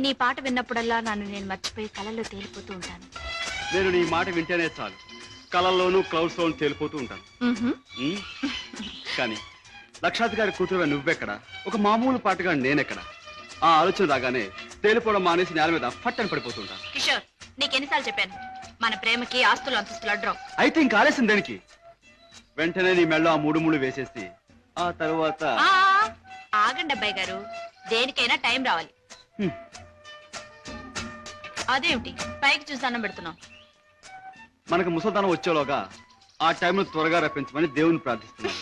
నీ పాట విన్నప్పుడల్లా నన్ను నేను మర్చిపోయి కళల్లో తేలిపోతూ ఉంటాను. నేను నీ మాట వింటేనే చాలు, కళల్లోనూ క్లౌడ్స్ లోనూ తేలిపోతూ ఉంటాను. కానీ లక్షాధికారి కూతురుగా నువ్వెక్కడ, ఒక మామూలు పాటగా నేనెక్కడ? ఆ ఆలోచన రాగానే తేలిపోవడం మానేసి నేల మీద ఫట్టని పడిపోతుంటాను. కిషోర్, నీకెన్నిసార్లు చెప్పాను మన ప్రేమకి ఆస్తులు అంతస్తులు అడ్డం. అయితే ఇంక ఆలస్యం దేనికి? వెంటనే నీ మెళ్ళో ఆ మూడు వేసేసి ఆ తరువాత. ఆగండి అబ్బాయి గారు, దేనికైనా టైం రావాలి. అదేమిటి పైకి చూసి అన్నం పెడుతున్నాం? మనకు ముసల్దానం వచ్చేలోగా ఆ టైంను త్వరగా రప్పించమని దేవుని ప్రార్థిస్తున్నాను.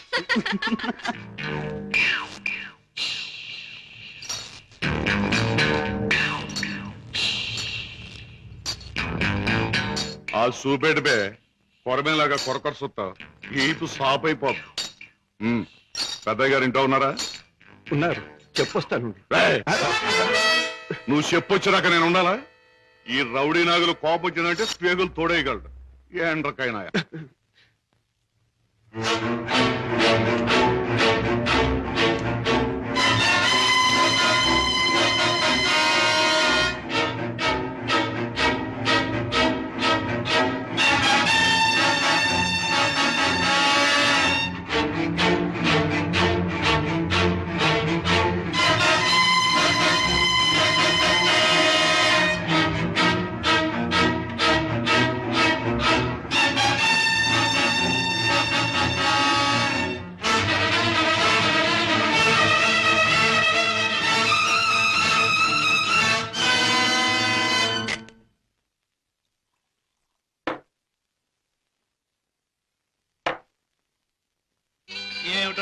ఆ సూపేట బే కొరమేలాగా కొరకొర సుత్తా ఈపు సాప్ అయిపోదు. పెద్దయ్య గారు ఇంట్లో ఉన్నారా? ఉన్నారు, చెప్పొస్తాను. నువ్వు చెప్పొచ్చినాక నేను ఉండాలా? ఈ రౌడీ నాగులు కోపం వచ్చిందంటే స్పేగులు తోడేయగలడు. ఏండ్రకైనా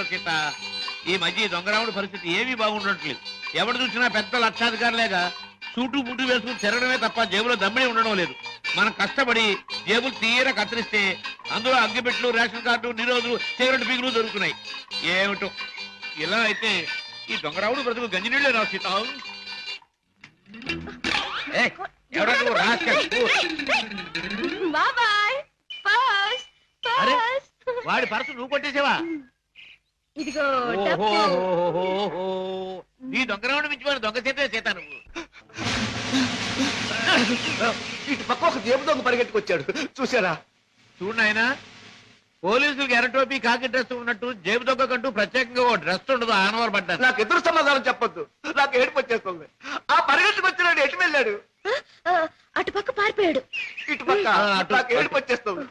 సీత, ఈ మధ్య దొంగరాముడి పరిస్థితి ఏమీ బాగుండట్లేదు. ఎవరు చూసినా పెద్ద లక్షాధికారులేగా సూటు బుట్టు వేసుకుని తిరగడమే తప్ప జేబులో దమ్మిడి ఉండడం లేదు. మనం కష్టపడి జేబులు తీర కత్తిరిస్తే అందులో అగ్గిపెట్లు, రేషన్ కార్డు, నిరోధులు, సిగరెట్ బిగులు దొరుకుతున్నాయి. ఏమిటో ఇలా అయితే ఈ దొంగరాముడు బ్రతుకు గంజినీళ్ళే రా సీత. వాడి పరసు నువ్వు కొట్టేసావా? నీ దొంగరాముడు మించిపోయిన దొంగ చేతే చేత నువ్వు. ఇటు పక్క ఒక జేబు దొంగ పరిగెట్టుకొచ్చాడు, చూసారా? చూడు నాయన, పోలీసులకు ఎర్రటోపీ కాకి డ్రెస్ ఉన్నట్టు జేబు దొంగ కంటూ ప్రత్యేకంగా ఓ డ్రెస్ ఉండదు. ఆనవారు పడ్డా. నాకు ఎదురు సమాధానం చెప్పొద్దు, నాకు ఏడుపు వచ్చేస్తుంది. ఆ పరిగెట్టుకొచ్చినాడు ఎటు వెళ్ళాడు? అటు పక్క పారిపోయాడు. ఇటు పక్క నాకు ఏడుపు వచ్చేస్తుంది.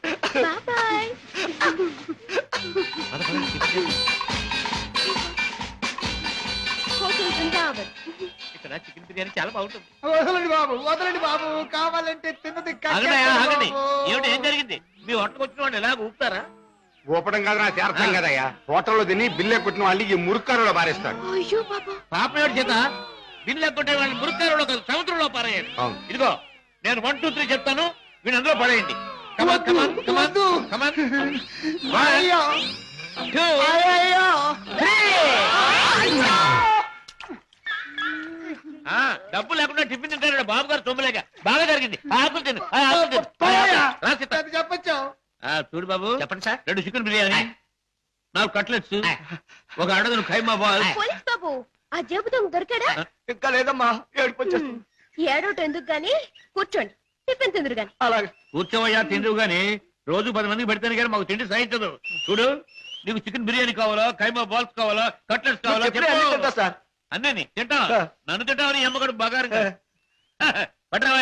ఇక్కడ చికెన్ బిర్యానీ చాలా బాగుంటుంది. వదలండి బాబు, వదలండి బాబు, కావాలంటే తిన్నది. ఏమిటి, ఏం జరిగింది? మీ హోటల్కి వచ్చిన వాళ్ళు ఎలా ఊపుతారా? ఊపడం కాదు, నా చేరతాం కదయ్యా. హోటల్లో తిని బిల్లే కొట్టిన వాళ్ళు ఈ మురుక్కారులో పారేస్తాడు. పాపం ఏడు చేత బిల్లు కొట్టే వాళ్ళని మురుక్కారులో కాదు, సముద్రంలో పారేయండి. ఇదిగో నేను 1 2 3 చెప్తాను, వీళ్ళు అందులో పడేయండి. డబ్బు లేకుండా టిఫిన్ తింటాడు బాబు గారు. తొమ్మిలేక బాగా జరిగింది. ఆకులు తిను, చెప్పచ్చు. చూడు బాబు, చెప్పండి సార్. 2 చికెన్ బిర్యానీ, 4 కట్లెట్స్, 1 అడగను ఖైమా బాల్. బాబు, ఆ జేబు దొంగ దొరికాడా? ఇంకా లేదమ్మా, ఏడుపు వచ్చేస్తుంది. ఏడోటి ఎందుకు గాని, కూర్చోండి, టిఫిన్ తిందురు గాని. అలాగే కూర్చోవయ్యా, తిందువు గాని. రోజు 10 మందికి పెడతాను కానీ మాకు తిండి సహించదు. చూడు, నీకు చికెన్ బిర్యానీ కావాలా, ఖైమా బాల్స్ కావాలా, కట్లెట్స్ కావాలా? సార్ అన్నీ తింటా. నన్ను తింటావని అమ్మగాడు బగారు పట్టరావా?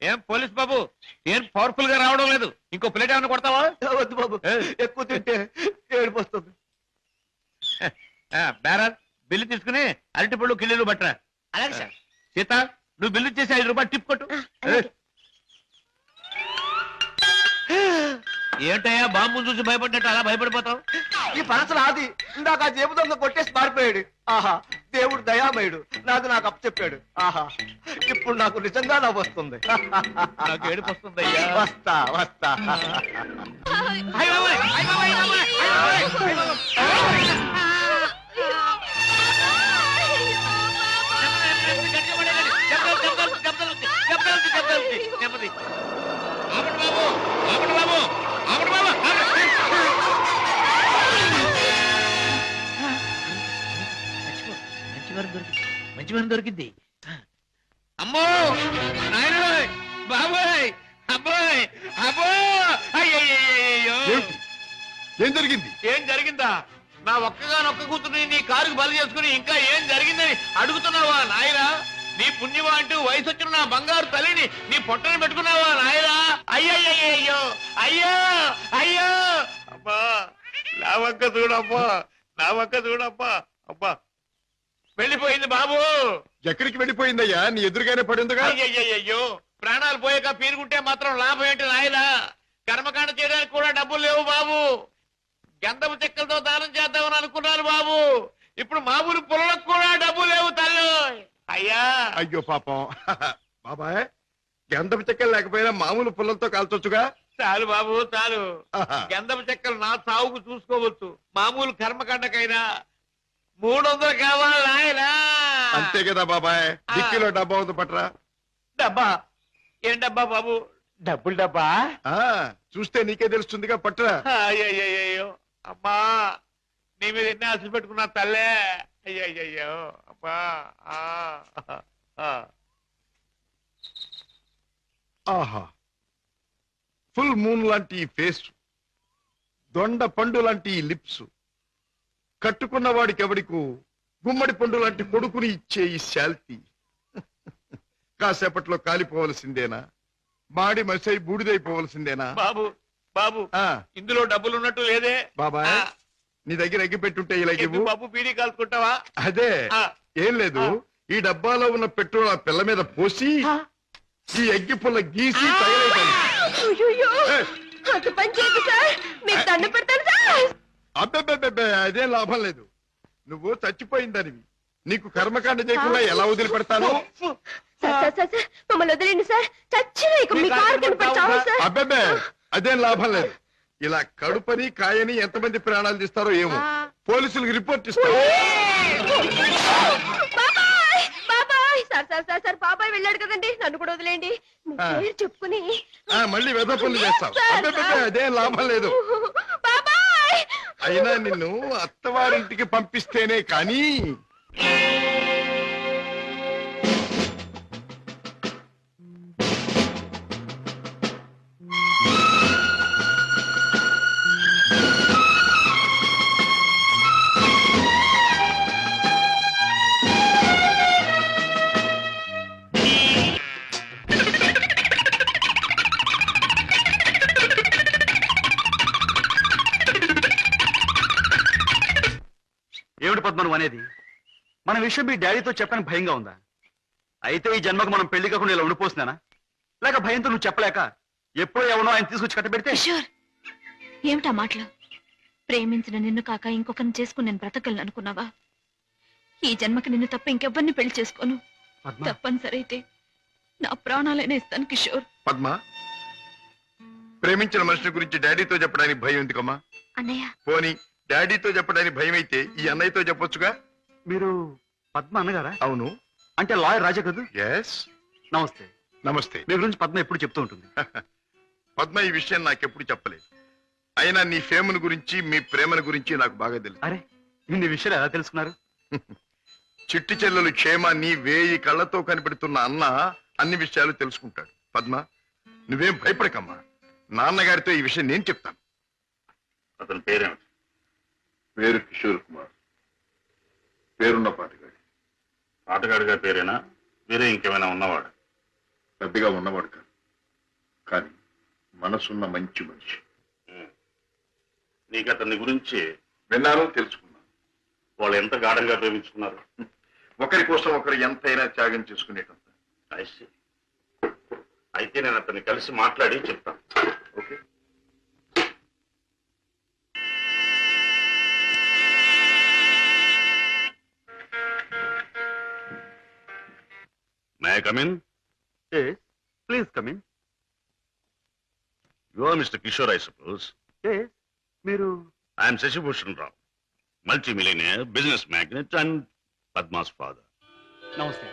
ఏం పోలీస్ బాబు, ఏం పవర్ఫుల్ గా రావడం లేదు? ఇంకో ప్లేట్ ఏమైనా కొడతావా? వద్దు బాబు, ఎక్కువ తింటే ఏడుపు వస్తుంది. బేరర్, బిల్లు తీసుకుని అరటిపళ్ళు కిల్లీలు పట్టరా. అలాగే సార్. సీత, నువ్వు బిల్లు చేసి 5 రూపాయలు టిప్ కొట్టు. ఏంటయ్యా బాంబు చూసి భయపడ్డట్టు అలా భయపడిపోతావు? ఈ పరసలు ఆది ఇందాక ఆ జేబు దొంగ కొట్టేసి పారిపోయాడు. ఆహా, దేవుడు దయామయుడు, నాకు అప్పచెప్పాడు. ఆహా, ఇప్పుడు నాకు నిజంగా నవ్వు వస్తుంది. నాకు ఏడుపు వస్తుందయ్యా. వస్తా వస్తా. మంచి పని దొరికింది. అమ్మో నాయనోయ్ బాబోయ్ అబ్బోయ్ అబ్బో అయ్యయ్యో ఏమిటి? ఏం జరిగింది? ఏం జరిగిందా? నా ఒక్కగానొక్క కూతుర్ని నీ కారుకు బలి చేసుకుని ఇంకా ఏం జరిగిందని అడుగుతున్నావా నాయనా? నీ పుణ్యమా అంటూ వయసు వచ్చిన నా బంగారు తల్లిని నీ పొట్టని పెట్టుకున్నావా నాయనా? అయ్యయ్యో అయ్యో అయ్యో అబ్బా నా వంక చూడబ్బా, నా వంక చూడబ్బా. అబ్బా వెళ్ళిపోయింది బాబు. ఎక్కడికి వెళ్ళిపోయిందయ్యా? నీ ఎదురుగానే పడిందిగా. అయ్యయ్యో ప్రాణాలు పోయాక పీరుకుంటే మాత్రం లాభం ఏంటి నాయనా? కర్మకాండ చేయడానికి కూడా డబ్బులు లేవు బాబు. గంధపు చెక్కలతో దానం చేద్దామని అనుకున్నాను బాబు. ఇప్పుడు మామూలు పుల్లలకు కూడా డబ్బు లేవు తల్లి. అయ్యా అయ్యో పాపం. బాబాయ్, గంధపు చెక్కలు లేకపోయినా మామూలు పుల్లలతో కాల్చొచ్చుగా. చాలు బాబు చాలు. ఆహా. గంధపు చెక్కలు నా సాగుకు చూసుకోవచ్చు. మామూలు కర్మకాండకైనా 300 కావాలి నాయనా. అంతే కదా బాబాయ్. డిక్కీలో డబ్బా ఉంది, పట్రా. డబ్బా? ఏం డబ్బా బాబు? డబ్బులు డబ్బా? ఆ, చూస్తే నీకే తెలుస్తుందిగా, పట్రా. అయ్యయ్యో అమ్మా, నీ మీద ఎన్ని ఆశలు పెట్టుకున్నా తల్లే. అయ్యయ్యో అమ్మా. ఆహా, ఫుల్ మూన్ లాంటి ఈ ఫేస్, దొండ పండు లాంటి ఈ లిప్స్, కట్టుకున్న వాడికి ఎవడికు గుమ్మడి పండు లాంటి కొడుకుని ఇచ్చే ఈ శాల్తీ కాసేపట్లో కాలిపోవలసిందేనా? మాడి మసై బూడిదైపోవలసిందేనా? బాబు బాబు, ఆ, ఇందులో డబ్బులు ఉన్నట్టు లేదే. బాబాయ్, ఆ. నీ దగ్గర ఎగ్గి పెట్టుంటే ఇలా ఎందుకు ఇవ్వు. బాబు బీడీ కాల్చుకుంటావా? అదే, ఆ. ఏం లేదు. ఆ. ఈ డబ్బాలో ఉన్న పెట్రోల్ ఆ పిల్ల మీద పోసి ఈ అగ్గి పుల్ల గీసి తయారైపోయింది. అంత పని చేయదు సార్, మీకు దండ పెడతాను సార్. అబ్బెబ్బెబ్బెబ్బే, అదేం లాభం లేదు. నువ్వు చచ్చిపోయిందనివి. నీకు కర్మకాండ చేయకుండా ఎలా వదిలిపెడతాను? మమ్మల్ని వదిలేండి సార్, చచ్చిన ఇక మీ కారు కనపడతావు సార్. అబ్బెబ్బే, అదేం లాభం లేదు. ఇలా కడుపని కాయని ఎంతమంది ప్రాణాలు తీస్తారో ఏమో. పోలీసులకు రిపోర్ట్ ఇస్తారు. బాబాయ్ బాబాయ్, సార్ సార్ సార్ సార్ బాబాయ్ వెళ్ళాడు కదండి, నన్ను కూడా వదిలేండి. మీ ఆ. పేరు చెప్పుకుని మళ్ళీ వెధ పనులు చేస్తావు. సార్, అబ్బెబ్బెబ్బే, సార్. అదేం లాభం లేదు. బాబాయ్. అయినా నిన్ను అత్తవారింటికి పంపిస్తేనే కానీ. ఏమిటి పద్మ నువ్వు అనేది? మన విషయం మీ డాడీతో చెప్పని భయంగా ఉందా? అయితే ఈ జన్మకు మనం పెళ్లి కాకుండా ఇలా ఉండిపోతున్నానా? లేక భయంతో నువ్వు చెప్పలేక ఎప్పుడో ఎవనో ఆయన తీసుకొచ్చి కట్టబెడితే? కిషోర్, ఏమిటా మాటలు? ప్రేమించిన నిన్ను కాక ఇంకొకరిని చేసుకుని నేను బ్రతకలను అనుకున్నావా? ఈ జన్మకి నిన్ను తప్ప ఇంకెవ్వరిని పెళ్లి చేసుకోను. పద్మ, తప్పనిసరి అయితే నా ప్రాణాలైనా ఇస్తాను కిషోర్. పద్మ, ప్రేమించిన మనిషి గురించి డాడీతో చెప్పడానికి భయం ఎందుకమ్మా? అన్నయ్య, పోనీ డాడీతో చెప్పడానికి భయం అయితే ఈ అన్నయ్యతో చెప్పొచ్చుగా. మీరు పద్మ అన్నగారా? అవును. అంటే లాయర్ రాజా కదూ? ఎస్. నమస్తే. నమస్తే. మీ గురించి పద్మ ఎప్పుడు చెప్తూ ఉంటుంది. పద్మ ఈ విషయం నాకెప్పుడు చెప్పలేదు. అయినా నీ ఫేమును గురించి మీ ప్రేమను గురించి నాకు బాగా తెలుసు. అరే, ఇన్ని విషయాలు ఎలా తెలుసుకున్నారు? చిట్టి చెల్లెలు క్షేమాన్ని 1000 కళ్ళతో కనిపెడుతున్న అన్న అన్ని విషయాలు తెలుసుకుంటాడు. పద్మ, నువ్వేం భయపడకమ్మా. నాన్నగారితో ఈ విషయం నేను చెప్తాను. అతని పేరేమిటి? పేరు కిషోర్ కుమార్. పేరున్న పాటగాడి. ఆటగాడిగా పేరేనా? వేరే ఇంకేమైనా ఉన్నవాడు? పెద్దగా ఉన్నవాడు కాదు, కానీ మనసున్న మంచి మనిషి. నీకు అతని గురించి విన్నాను, తెలుసుకున్నాను. వాళ్ళు ఎంత గాఢంగా ప్రేమించుకున్నారు? ఒకరి కోసం ఒకరు ఎంతైనా త్యాగం చేసుకునేటంత. I see. అయితే నేను అతన్ని కలిసి మాట్లాడి చెప్తాను. Okay. May I come in? Please come in. You are mister Kishore, I suppose. మీరు? I'm Shashibhushan Rao, multi millionaire, business magnate and Padma's father. నమస్తే.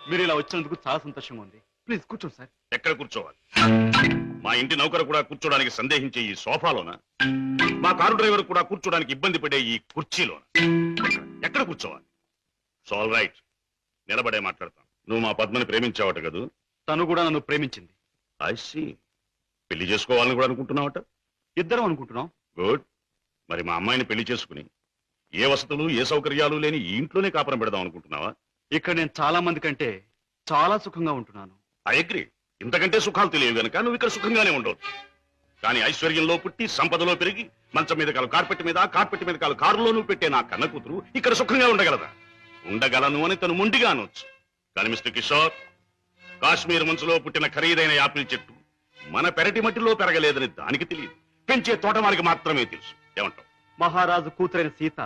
మీరు ఇలా వచ్చినందుకు చాలా సంతోషంగా ఉంది. ప్లీజ్ కూర్చోండి సార్. ఎక్కడ కూర్చోవాలి? మా ఇంటి నౌకరు కూడా కూర్చోడానికి సందేహించే ఈ సోఫాలోన? మా కారు డ్రైవర్ కూడా కూర్చోడానికి ఇబ్బంది పడే ఈ కుర్చీలోన? ఎక్కడ కూర్చోవాలి? ఆల్ రైట్, నిలబడే మాట్లాడతాను. నువ్వు మా పద్మని ప్రేమించావట కదూ? తను కూడా నన్ను ప్రేమించింది. ఐసి పెళ్లి చేసుకోవాలని కూడా అనుకుంటున్నావట? ఇద్దరం అనుకుంటున్నాం. గుడ్. మరి మా అమ్మాయిని పెళ్లి చేసుకుని ఏ వసతులు ఏ సౌకర్యాలు లేని ఈ ఇంట్లోనే కాపురం పెడదాం అనుకుంటున్నావా? ఇక్కడ నేను చాలా మంది కంటే చాలా సుఖంగా ఉంటున్నాను. I agree. ఇంతకంటే సుఖాలు తెలియవు గనక నువ్వు ఇక్కడ సుఖంగానే ఉండవచ్చు. కానీ ఐశ్వర్యంలో పుట్టి సంపదలో పెరిగి మంచం మీద కాలు కార్పెట్ మీద, కార్పెట్ మీద కాలు కారులో నువ్వు పెట్టే నా కన్న కూతురు ఇక్కడ సుఖంగా ఉండగలదా? ఉండగలను అని తను మొండిగా అనొచ్చు. కానీ మిస్టర్ కిషోర్, కాశ్మీర్ మంచులో పుట్టిన ఖరీదైన యాపిల్ చెట్టు మన పెరటి మట్టిలో పెరగలేదని దానికి తెలియదు, పెంచే తోటమాలికి మాత్రమే తెలుసు. ఏమంటావు? మహారాజు కూతురైన సీత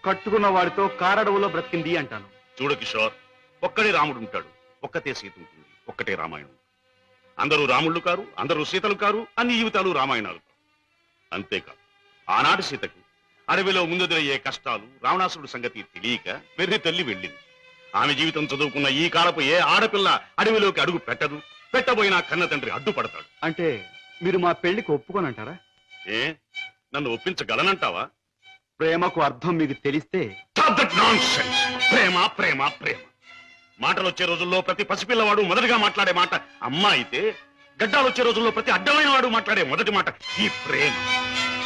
కట్టుకున్న వాడితో కారడవులో బ్రతికింది అంటాను. చూడు కిషోర్, ఒక్కడే రాముడు ఉంటాడు, ఒక్కతే సీత ఉంటుంది, ఒక్కటే రామాయణం. అందరూ రాముళ్ళు కారు, అందరూ సీతలు కారు, అన్ని జీవితాలు రామాయణాలు కారు. అంతేకాదు, ఆనాటి సీతకు అడవిలో ముందెదురయ్యే కష్టాలు, రావణాసురుడు సంగతి తెలియక వెర్రి తల్లి వెళ్ళింది. ఆమె జీవితం చదువుకున్న ఈ కాలపు ఏ ఆడపిల్ల అడవిలోకి అడుగు పెట్టదు. పెట్టబోయినా కన్న తండ్రి అడ్డుపడతాడు. అంటే మీరు మా పెళ్లికి ఒప్పుకోనంటారా? ఏ, నన్ను ఒప్పించగలనంటావా? ప్రేమకు అర్థం మీకు తెలిస్తే. Stop that nonsense. ప్రేమ ప్రేమ ప్రేమ మాటలు వచ్చే రోజుల్లో ప్రతి పసిపిల్లవాడు మొదటిగా మాట్లాడే మాట అమ్మ అయితే, గడ్డాలు వచ్చే రోజుల్లో ప్రతి అడ్డమైన వాడు మాట్లాడే మొదటి మాట ఈ ప్రేమ.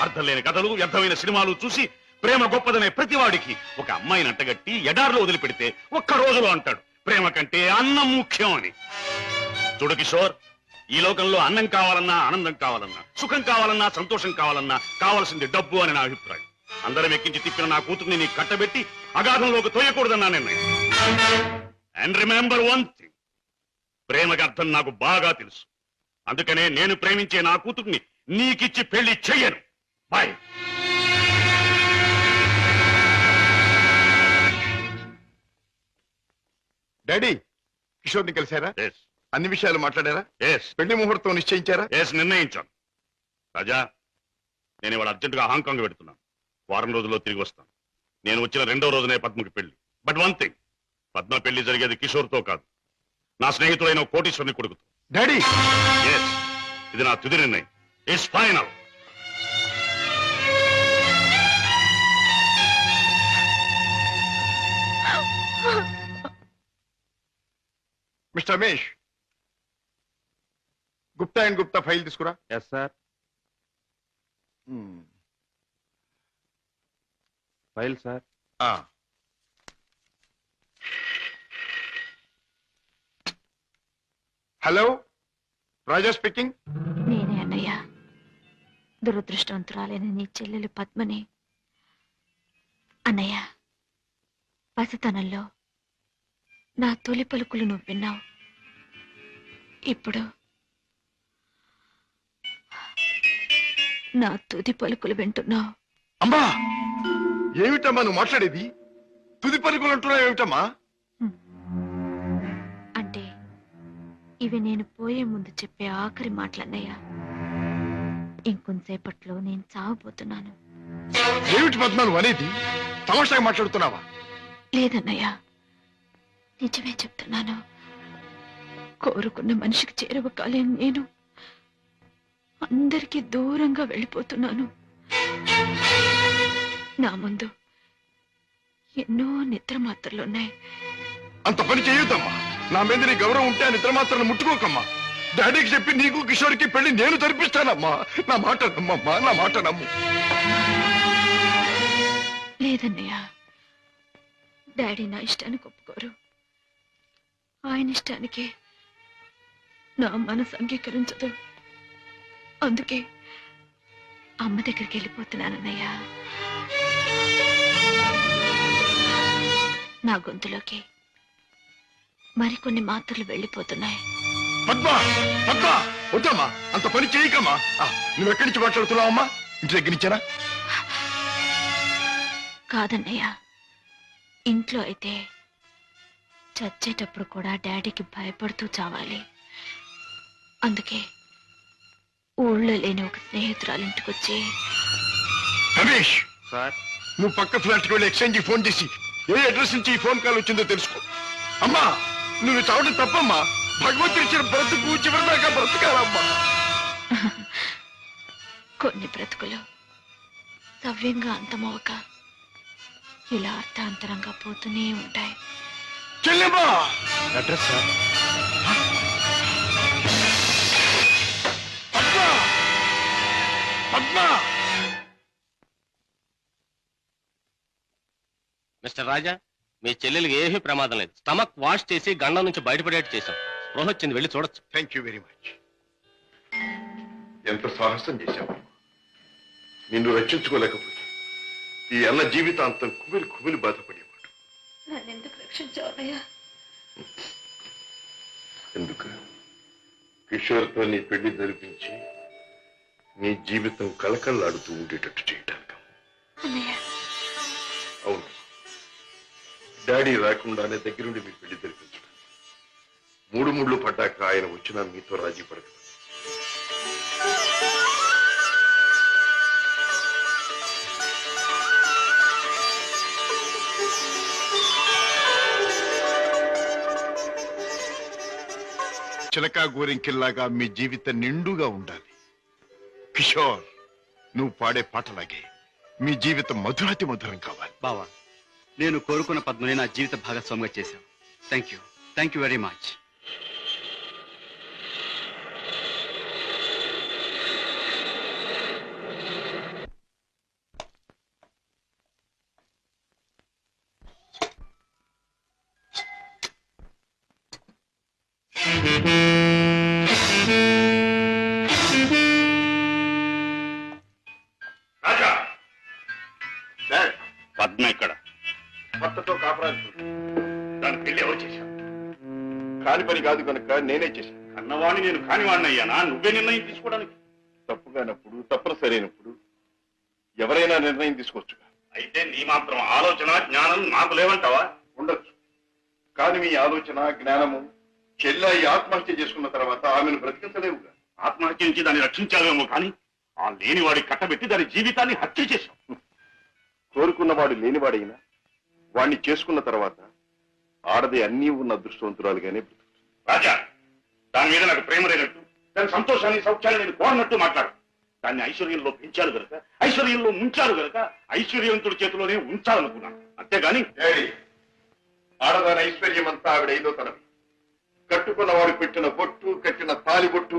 అర్థం లేని కథలు, వ్యర్థమైన సినిమాలు చూసి ప్రేమ గొప్పదనే ప్రతి వాడికి ఒక అమ్మాయిని అంటగట్టి ఎడార్లో వదిలిపెడితే ఒక్క రోజులో అంటాడు ప్రేమ కంటే అన్నం ముఖ్యం అని. చూడు కిషోర్, ఈ లోకంలో అన్నం కావాలన్నా, ఆనందం కావాలన్నా, సుఖం కావాలన్నా, సంతోషం కావాలన్నా కావాల్సింది డబ్బు అని నా అభిప్రాయం. అందరం ఎక్కించి తిప్పిన నా కూతుర్ని నీ కట్టబెట్టి అగాధంలోకి తోయకూడదన్నా నిర్ణయం. అండ్ రిమెంబర్ వన్ థింగ్, ప్రేమకి అర్థం నాకు బాగా తెలుసు. అందుకనే నేను ప్రేమించే నా కూతుర్ని నీకిచ్చి పెళ్లి చెయ్యను. బాయ్. డాడీ, కిషోర్ని కలిశారా? ఎస్ అన్ని విషయాలు మాట్లాడారా? ఎస్ పెళ్లి ముహూర్తం నిశ్చయించారా? ఎస్, నిర్ణయించాను. రాజా, నేను ఇవాళ అర్జెంటుగా హాంకాంగ్ పెడుతున్నాను. వారం రోజుల్లో తిరిగి వస్తాను. నేను వచ్చిన 2వ రోజునే పద్మకి పెళ్లి. బట్ వన్ థింగ్, పద్మ పెళ్లి జరిగేది కిషోర్తో కాదు, నా స్నేహితుడైన కోటీశ్వరుని కొడుకుతో. డాడీ, ఎస్, ఇది నా తుది నిర్ణయం. It's final. Mister Ramesh, Gupta and Gupta file తీసుకురా. Yes sir. File sir. Hello, Raja speaking. నేనే అన్నయ్య. దురదృష్టవంతురాలైన నీ చెల్లెలు పద్మని. అన్నయ్య, పసితనంలో నా తొలి పలుకులు నువ్వు విన్నావు. ఇప్పుడు నా తుది పలుకులు వింటున్నావు. అమ్మా, ఏమిటమ్మా నువ్వు మాట్లాడేది? తుది పలుకులు అంటున్నావు ఏమిటమ్మా? అంటే ఇవి నేను పోయే ముందు చెప్పే ఆఖరి మాటలన్నయ్య. ఇంకొంతసేపట్లో నేను చావబోతున్నాను. ఏమిటి పద్మ నువ్వు అనేది? తమాషాగా మాట్లాడుతున్నావా? లేదన్నయ్య, నిజమే చెప్తున్నాను. కోరుకున్న మనిషికి చేరువ కాలేని నేను అందరికీ దూరంగా వెళ్ళిపోతున్నాను. నా ముందు ఎన్నో నిద్ర మాత్రలున్నాయి. అంత పని చేయొద్దమ్మా. నా మీద నీ గౌరవం ఉంటే ఆ నిద్ర మాత్రం ముట్టుకోకమ్మా. డాడీకి చెప్పి నీకు కిషోర్కి పెళ్లి నేను జరిపిస్తానమ్మా. నా మాట నమ్మమ్మా, నా మాట నమ్ము. లేదన్నయ్య, డాడీ నా ఇష్టానికి ఒప్పుకోరు. ఆయన ఇష్టానికి నా మనసు అంగీకరించదు. అందుకే అమ్మ దగ్గరికి వెళ్ళిపోతున్నానన్నయ్య. నా గొంతులోకి మరికొన్ని మాత్రలు వెళ్ళిపోతున్నాయి. పద్మ, పద్మ, వద్దమ్మా, అంత పని చేయకమ్మా. నువ్వెక్కడి నుంచి మాట్లాడుతున్నావమ్మా? ఇంటి దగ్గర నుంచేనా? కాదన్నయ్య, ఇంట్లో అయితే చచ్చేటప్పుడు కూడా డాడీకి భయపడుతూ చావాలి. అందుకే ఊళ్ళో లేని ఒక స్నేహితురాలు ఇంటికొచ్చి. రమేష్ సార్, నువ్వు పక్క ఫ్లాట్కి వెళ్ళి ఎక్స్చేంజ్ ఫోన్ చేసి ఏ అడ్రస్ నుంచి ఈ ఫోన్ కాల్ వచ్చిందో తెలుసుకో. అమ్మా, నువ్వు చావడం తప్పమ్మా. భగవంతుడి ఇచ్చిన బ్రతుకు చివరిదాకా బ్రతకాలమ్మా. కొన్ని బ్రతుకులు సవ్యంగా అంతమవక ఇలా అర్థాంతరంగా పోతూనే ఉంటాయి. చెల్లెమ్మా address sir. Padma Padma mister Raja, మీ చెల్లెలికి ఏమీ ప్రమాదం లేదు. స్టమక్ వాష్ చేసి గండం నుంచి బయటపడేట్టు చేశాం. స్పృహ వచ్చింది, వెళ్ళి చూడొచ్చు. Thank you very much. ఎంత సాహసం చేశావు. నిన్ను రక్షించుకోలేకపోతే ఈ అన్న జీవితాంతం కుమిలి కుమిలి బాధపడేవాడు. నన్నెందుకు రక్షించావయ్యా? ఎందుకు? కిషోర్తో నీ పెళ్లి జరిపించి నీ జీవితం కలకల్లాడుతూ ఉండేటట్టు చేయటానికి. అన్నయ్య, అవును, డాడీ రాకుండానే దగ్గరుండి మీ పెళ్లి జరిపించడం. మూడు ముళ్ళు పడ్డాక ఆయన వచ్చినా మీతో రాజీ పడదు. చిలకా గోరింకిల్లాగా మీ జీవితం నిండుగా ఉండాలి. కిషోర్, నువ్వు పాడే పాటలాగే మీ జీవితం మధురాతి మధురం కావాలి. బావా, నేను కోరుకున్న పద్మని నా జీవిత భాగస్వామిగా చేశావు. Thank you very much. Raja, dad, Padma ఇక్కడ. భర్తతో కాపురాలు దాని పెళ్లి ఎవరు చేశావు? కాని పని కాదు కనుక నేనే చేశాను. అన్నవాణ్ణి నేను కానివాడిని అయ్యానా? నువ్వే నిర్ణయం తీసుకోవడానికి. తప్పుగానప్పుడు తప్పని సరైనప్పుడు ఎవరైనా నిర్ణయం తీసుకోవచ్చు. అయితే నీ మాత్రం ఆలోచన జ్ఞానం నాకు లేవంటావా? ఉండొచ్చు, కానీ మీ ఆలోచన జ్ఞానము చెల్లాయి ఆత్మహత్య చేసుకున్న తర్వాత ఆమెను బ్రతికించలేవుగా. ఆత్మహత్య నుంచి దాన్ని రక్షించావేమో కానీ ఆ లేనివాడి కట్టబెట్టి దాని జీవితాన్ని హత్య చేశావు. కోరుకున్నవాడు లేనివాడైనా వాణ్ణి చేసుకున్న తర్వాత ఆడది అన్నీ ఉన్న అదృష్టవంతురాలుగానే బ్రతుకుతుంది. రాజా, దాని మీద నాకు ప్రేమ లేనట్టు, దాని సంతోషాన్ని సౌఖ్యాన్ని నేను కోరనట్టు మాట్లాడు. దాన్ని ఐశ్వర్యంలో పెంచాలి గనక, ఐశ్వర్యంలో ముంచాలి గనక ఐశ్వర్యవంతుడి చేతిలోనే ఉంచాలనుకున్నాను. అంతేగాని డాడీ, ఆడదాని ఐశ్వర్యం అంతా ఆవిడ ఐదో తనవి. కట్టుకున్నవాడు పెట్టిన బొట్టు, కట్టిన తాలి బొట్టు,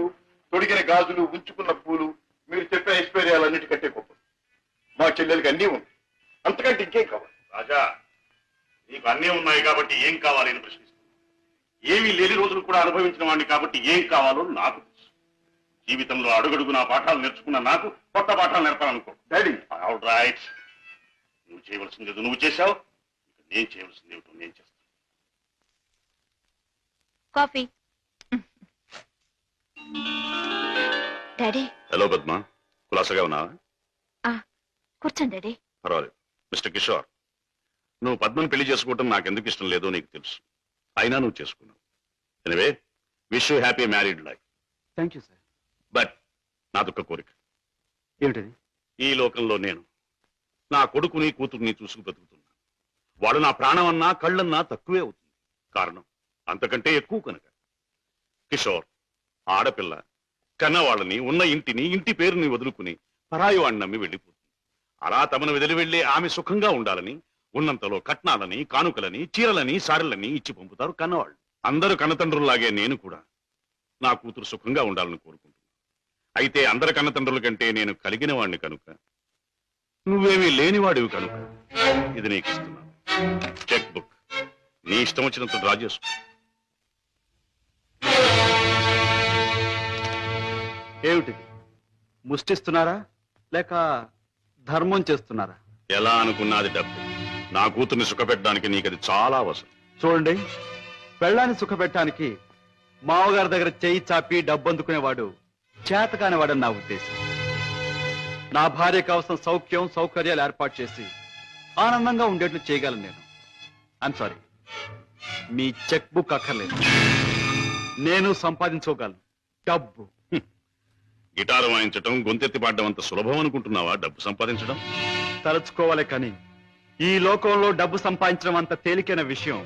తొడిగిన గాజులు, ఉంచుకున్న పూలు, మీరు చెప్పే ఐశ్వర్యాలన్నిటికంటే గొప్ప. మా చెల్లెలకి అన్నీ ఉంది, అంతకంటే ఇంకేం కావాలి? రాజా, నీకు అన్నీ ఉన్నాయి కాబట్టి ఏం కావాలి అని ప్రశ్నిస్తున్నాను. ఏమీ లేని రోజులు కూడా అనుభవించిన వాడిని కాబట్టి ఏం కావాలో నాకు తెలుసు. జీవితంలో అడుగడుగునా పాఠాలు నేర్చుకున్న నాకు కొత్త పాఠాలు నేర్పాలనుకో. డాడీ, ఆల్ రైట్, నువ్వు చేయవలసింది ఏదో నువ్వు చేశావు, నేను చేయవలసింది ఏమిటో నేను చేస్తాను. కాఫీ. డాడీ, హలో పద్మ, కులాసగా ఉన్నావా? కూర్చోండి డాడీ. పర్వాలేదు. మిస్టర్ కిషోర్, నువ్వు పద్మను పెళ్లి చేసుకోవటం నాకెందుకు ఇష్టం లేదో నీకు తెలుసు. అయినా నువ్వు చేసుకున్నావు. Anyway, wish you happy married life. Thank you sir. But నాదొక్క కోరిక. ఏమిటది? ఈ లోకంలో నేను నా కొడుకుని కూతుర్ని చూసుకు బతుకుతున్నా. వాడు నా ప్రాణం అన్నా కళ్ళన్నా తక్కువే అవుతుంది. కారణం అంతకంటే ఎక్కువ కనుక. కిషోర్, ఆడపిల్ల కన్నవాళ్ళని, ఉన్న ఇంటిని, ఇంటి పేరుని వదులుకుని పరాయి వాడిని నమ్మి వెళ్ళిపోతుంది. అలా తమను వదిలి వెళ్లి ఆమె సుఖంగా ఉండాలని ఉన్నంతలో కట్నాలని, కానుకలని, చీరలని, సారెలని ఇచ్చి పంపుతారు కన్నవాళ్ళు. అందరు కన్నతండ్రుల్లాగే నేను కూడా నా కూతురు సుఖంగా ఉండాలని కోరుకుంటున్నాను. అయితే అందరి కన్నతండ్రుల కంటే నేను కలిగిన వాడిని కనుక, నువ్వేమీ లేనివాడివి కనుక ఇది నీకు ఇస్తున్నాను. చెక్ బుక్ నీ ఇష్టం వచ్చినంత డ్రా చేసుకో. ఏమిటిది? ముష్టిస్తున్నారా లేక ధర్మం చేస్తున్నారా? ఎలా అనుకున్నది డబ్బు. నా కూతుర్ని సుఖపెట్టడానికి నీకది చాలా అవసరం. చూడండి, పెళ్ళాన్ని సుఖపెట్టడానికి మామగారి దగ్గర చేయి చాపి డబ్బు అందుకునేవాడు చేతకానివాడని నా ఉద్దేశం. నా భార్య కావలసిన సౌఖ్యం సౌకర్యాలు ఏర్పాటు చేసి ఆనందంగా ఉండేట్లు చేయగలను నేను. I'm sorry, me cheque book అక్కర్లేదు. నేను సంపాదించుకోగలను డబ్బు. గిటారు వాయించడం, గొంతెత్తి పాడడం అంత సులభం అనుకుంటున్నావా డబ్బు సంపాదించడం? తలుచుకోవాలి కానీ ఈ లోకంలో డబ్బు సంపాదించడం అంత తేలికైన విషయం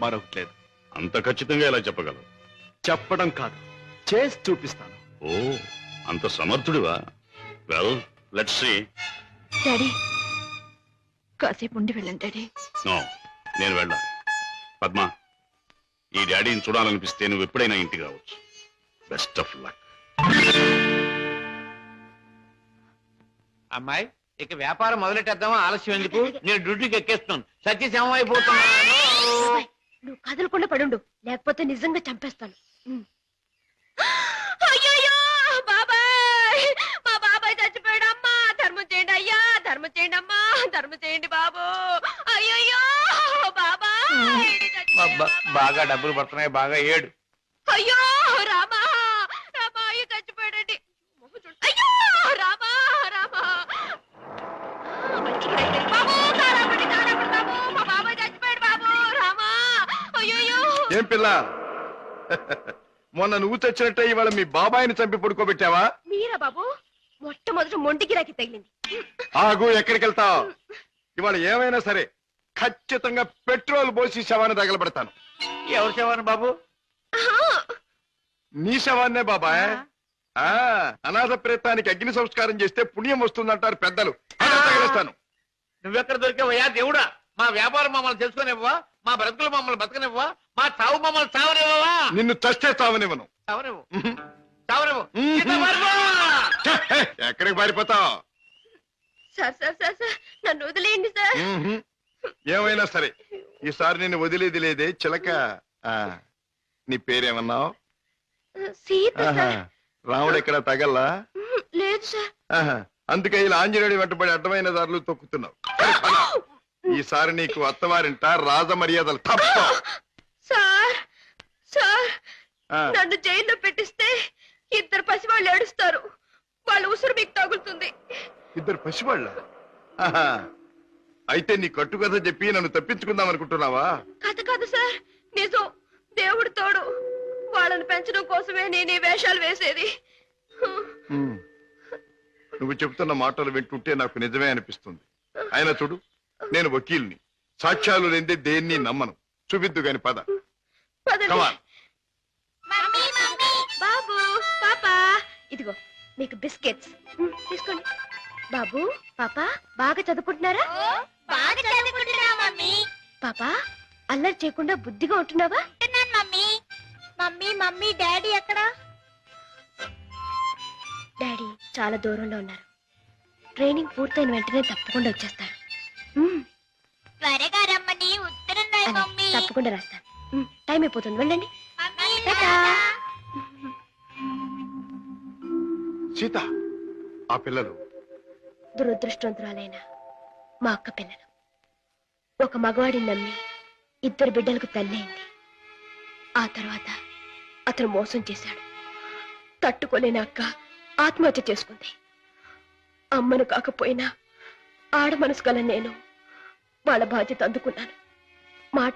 మరొకటి లేదు. అంత ఖచ్చితంగా ఎలా చెప్పగలవు? చెప్పడం కాదు, చేసి చూపిస్తాను. ఓ, అంత సమర్థుడివా? Well, let's see. డాడీ, కాసేపు ఉండి వెళ్ళండి డాడీ. నో, నేను వెళ్ళాలి. పద్మ, ఈ డాడీని చూడాలనిపిస్తే నువ్వు ఎప్పుడైనా ఇంటికి రావచ్చు. Best of luck. అమ్మాయి ఇక వ్యాపారం మొదలెట్టేద్దామా? ఆలస్యం ఎందుకు? నేను డ్యూటీకి ఎక్కేస్తున్నాను. సత్యశమం అయిపోతున్నాను. నువ్వు కదలకుండా పడుండు, లేకపోతే నిజంగా చంపేస్తాను. అయ్యయ్యో బాబాయ్, మా బాబాయ్ చచ్చిపోయాడు. అమ్మా ధర్మం చేయండి అయ్యా, ధర్మం చేయండి అమ్మా, ధర్మం చేయండి బాబు. అయ్యయ్యో బాబాయ్ బాగా డబ్బులు పడుతున్నాయి, బాగా ఏడు. అయ్యో రామా, రామా అయ్యో చచ్చిపోయాడండి. అయ్యో రామా, రామా బాబు, కారాపండి కారాపండి బాబు, మా బాబాయ్ చచ్చిపోయాడు బాబు. రామా అయ్యో. ఏం పిల్ల, మొన్న నువ్వు చచ్చినట్టే ఇవాళ మీ బాబాయిని చంపి పడుకోబెట్టావా? మీరా బాబు? మొట్టమొదటి మొండి గిరాకి తగిలింది. ఆగు, ఎక్కడికి వెళ్తావు? ఇవాళ ఏమైనా సరే ఖచ్చితంగా పెట్రోల్ పోసి శవాన్ని తగలబెడతాను. ఎవరు శవాన్ని బాబు? నీ శవాన్నే బాబాయ్. అనాథ ప్రేతానికి అగ్ని సంస్కారం చేస్తే పుణ్యం వస్తుందంటారు పెద్దలు. తగిలేస్తాను. నువ్వెక్కడ దొరికావయ్యా దేవుడా? మా వ్యాపారం మమ్మల్ని తెలుసుకునివ్వవా? మా బ్రతుకులు మమ్మల్ని బతకనివ్వవా? మా చావు మమ్మల్ని చావనివ్వవా? నిన్ను చస్తే చావనివ్వను. చావనివ్వు, చావనివ్వు. ఎక్కడికి పారిపోతావు? సార్ సార్ సార్ సార్ నన్ను వదిలేయండి సార్. ఏమైనా సరే ఈసారి నేను వదిలేది లేదే చిలక. నీ పేరేమన్నావు? సీత సార్. రాముడు ఎక్కడ తగల్లా? లేదు సార్. అందుకే ఇలా ఆంజనేయుడి వెంటబడి అడ్డమైన దారులు తొక్కుతున్నావు. ఈసారి నీకు అత్తవారింట రాజ మర్యాదలు తప్ప. సార్ సార్ నన్ను జైల్లో పెట్టిస్తే ఇద్దరు పసివాళ్ళు ఏడుస్తారు. వాళ్ళ ఉసురు మీకు తగులుతుంది. ఇద్దరు పసివాళ్ళ? అయితే నీ కట్టుకథ చెప్పి నన్ను తప్పించుకుందాం అనుకుంటున్నావా? కథ కాదు సార్, నిజం. దేవుడు తోడు. వాళ్ళని పెంచడం కోసమే నేను ఈ వేషాలు వేసేది. నువ్వు చెబుతున్న మాటలు వింటుంటే నాకు నిజమే అనిపిస్తుంది. అయినా చూడు, నేను వకీల్ని. సాక్ష్యాలు లేదే దేన్ని నమ్మను. చూపిద్దు గాని పద. పదండి. బాబు పాపా, ఇదిగో మీకు బిస్కెట్స్ తీసుకోండి. బాబు పాపా బాగా చదువుకుంటున్నారా? బాగా చదువుకుంటున్నా మమ్మీ. పాపా అల్లరి చేయకుండా బుద్ధిగా ఉంటున్నావా? మమ్మీ మమ్మీ మమ్మీ డాడీ ఎక్కడా? డాడీ చాలా దూరంలో ఉన్నారు. ట్రైనింగ్ పూర్తయిన వెంటనే తప్పకుండా వచ్చేస్తారు. త్వరగా రమ్మని ఉత్తరం రాయి మమ్మీ. తప్పకుండా రాస్తాను. టైం అయిపోతుంది, వెళ్ళండి. Mummy tata. సీత, ఆ పిల్లలు దురదృష్టవంతురాలైన మా అక్క పిల్లలు. ఒక మగవాడిని నమ్మి ఇద్దరు బిడ్డలకు తల్లైంది. ఆ తర్వాత అతను మోసం చేశాడు. తట్టుకోలేని అక్క ఆత్మహత్య చేసుకుంది. అమ్మను కాకపోయినా ఆడ మనసు గల నేను వాళ్ళ బాధ్యత అందుకున్నాను. మాట